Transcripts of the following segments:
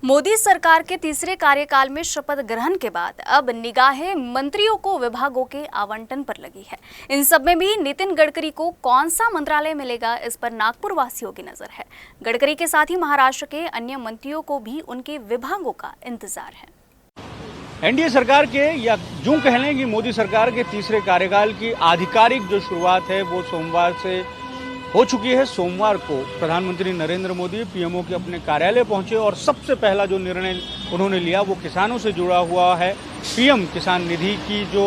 मोदी सरकार के तीसरे कार्यकाल में शपथ ग्रहण के बाद अब निगाहें मंत्रियों को विभागों के आवंटन पर लगी है। इन सब में भी नितिन गडकरी को कौन सा मंत्रालय मिलेगा, इस पर नागपुर वासियों की नजर है। गडकरी के साथ ही महाराष्ट्र के अन्य मंत्रियों को भी उनके विभागों का इंतजार है। एनडीए सरकार के या यूं कह लें कि मोदी सरकार के तीसरे कार्यकाल की आधिकारिक जो शुरुआत है वो सोमवार से हो चुकी है। सोमवार को प्रधानमंत्री नरेंद्र मोदी पीएमओ के अपने कार्यालय पहुंचे और सबसे पहला जो निर्णय उन्होंने लिया वो किसानों से जुड़ा हुआ है। पीएम किसान निधि की जो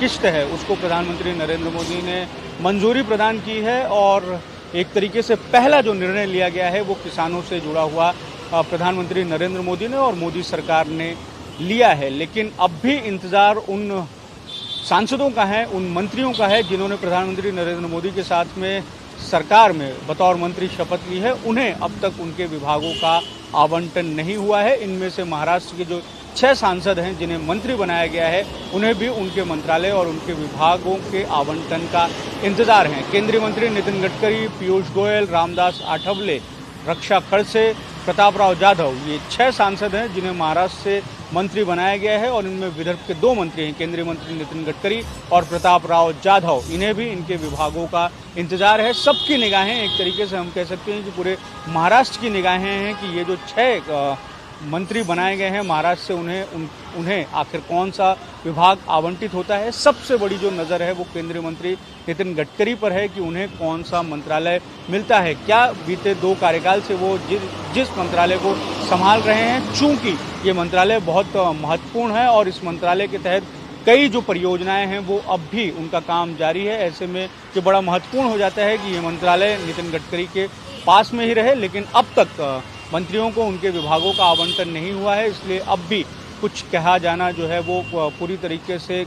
किस्त है उसको प्रधानमंत्री नरेंद्र मोदी ने मंजूरी प्रदान की है और एक तरीके से पहला जो निर्णय लिया गया है वो किसानों से जुड़ा हुआ प्रधानमंत्री नरेंद्र मोदी ने और मोदी सरकार ने लिया है। लेकिन अब भी इंतजार उन सांसदों का है, उन मंत्रियों का है जिन्होंने प्रधानमंत्री नरेंद्र मोदी के साथ में सरकार में बतौर मंत्री शपथ ली है। उन्हें अब तक उनके विभागों का आवंटन नहीं हुआ है। इनमें से महाराष्ट्र के जो 6 सांसद हैं जिन्हें मंत्री बनाया गया है उन्हें भी उनके मंत्रालय और उनके विभागों के आवंटन का इंतजार है। केंद्रीय मंत्री नितिन गडकरी, पीयूष गोयल, रामदास आठवले, रक्षा खड़से, प्रताप राव जाधव, ये 6 सांसद हैं जिन्हें महाराष्ट्र से मंत्री बनाया गया है और इनमें विदर्भ के 2 मंत्री हैं, केंद्रीय मंत्री नितिन गडकरी और प्रताप राव जाधव। इन्हें भी इनके विभागों का इंतजार है। सबकी निगाहें, एक तरीके से हम कह सकते हैं कि पूरे महाराष्ट्र की निगाहें हैं कि ये जो 6 मंत्री बनाए गए हैं महाराष्ट्र से उन्हें आखिर कौन सा विभाग आवंटित होता है। सबसे बड़ी जो नज़र है वो केंद्रीय मंत्री नितिन गडकरी पर है कि उन्हें कौन सा मंत्रालय मिलता है। क्या बीते 2 कार्यकाल से वो जिस मंत्रालय को संभाल रहे हैं, चूंकि ये मंत्रालय बहुत महत्वपूर्ण है और इस मंत्रालय के तहत कई जो परियोजनाएं हैं वो अब भी उनका काम जारी है। ऐसे में ये बड़ा महत्वपूर्ण हो जाता है कि ये मंत्रालय नितिन गडकरी के पास में ही रहे। लेकिन अब तक मंत्रियों को उनके विभागों का आवंटन नहीं हुआ है, इसलिए अब भी कुछ कहा जाना जो है वो पूरी तरीके से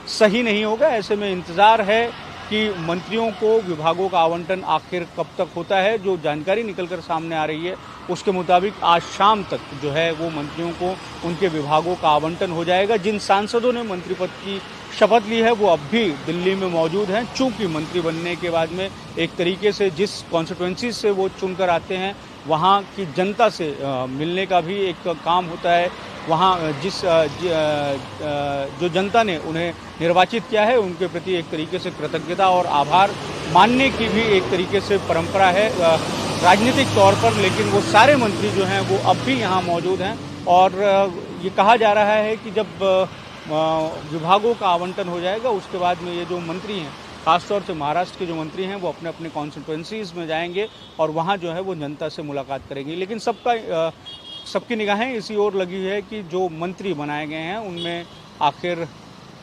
सही नहीं होगा। ऐसे में इंतज़ार है कि मंत्रियों को विभागों का आवंटन आखिर कब तक होता है। जो जानकारी निकलकर सामने आ रही है उसके मुताबिक आज शाम तक जो है वो मंत्रियों को उनके विभागों का आवंटन हो जाएगा। जिन सांसदों ने मंत्री पद की शपथ ली है वो अब भी दिल्ली में मौजूद हैं, चूंकि मंत्री बनने के बाद में एक तरीके से जिस कॉन्स्टिट्यूएंसी से वो चुनकर आते हैं वहाँ की जनता से मिलने का भी एक काम होता है। वहाँ जो जनता ने उन्हें निर्वाचित किया है उनके प्रति एक तरीके से कृतज्ञता और आभार मानने की भी एक तरीके से परंपरा है राजनीतिक तौर पर। लेकिन वो सारे मंत्री जो हैं वो अब भी यहाँ मौजूद हैं और ये कहा जा रहा है कि जब विभागों का आवंटन हो जाएगा उसके बाद में ये जो मंत्री हैं, खासतौर से महाराष्ट्र के जो मंत्री हैं वो अपने अपने कॉन्स्टिट्यूएंसीज में जाएंगे और वहाँ जो है वो जनता से मुलाकात करेंगे। लेकिन सबकी निगाहें इसी ओर लगी है कि जो मंत्री बनाए गए हैं उनमें आखिर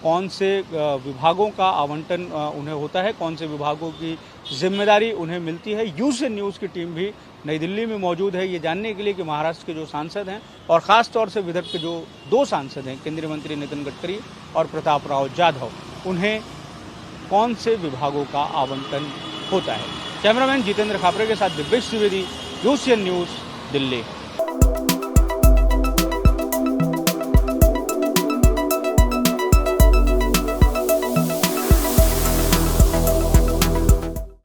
कौन से विभागों का आवंटन उन्हें होता है, कौन से विभागों की जिम्मेदारी उन्हें मिलती है। यूएन न्यूज़ की टीम भी नई दिल्ली में मौजूद है ये जानने के लिए कि महाराष्ट्र के जो सांसद हैं और ख़ास तौर से विदर्भ के जो 2 सांसद हैं, केंद्रीय मंत्री नितिन गडकरी और प्रताप राव जाधव, उन्हें कौन से विभागों का आवंटन होता है। कैमरामैन जितेंद्र खापरे के साथ दिव्येश त्रिवेदी, यूएन न्यूज़, दिल्ली।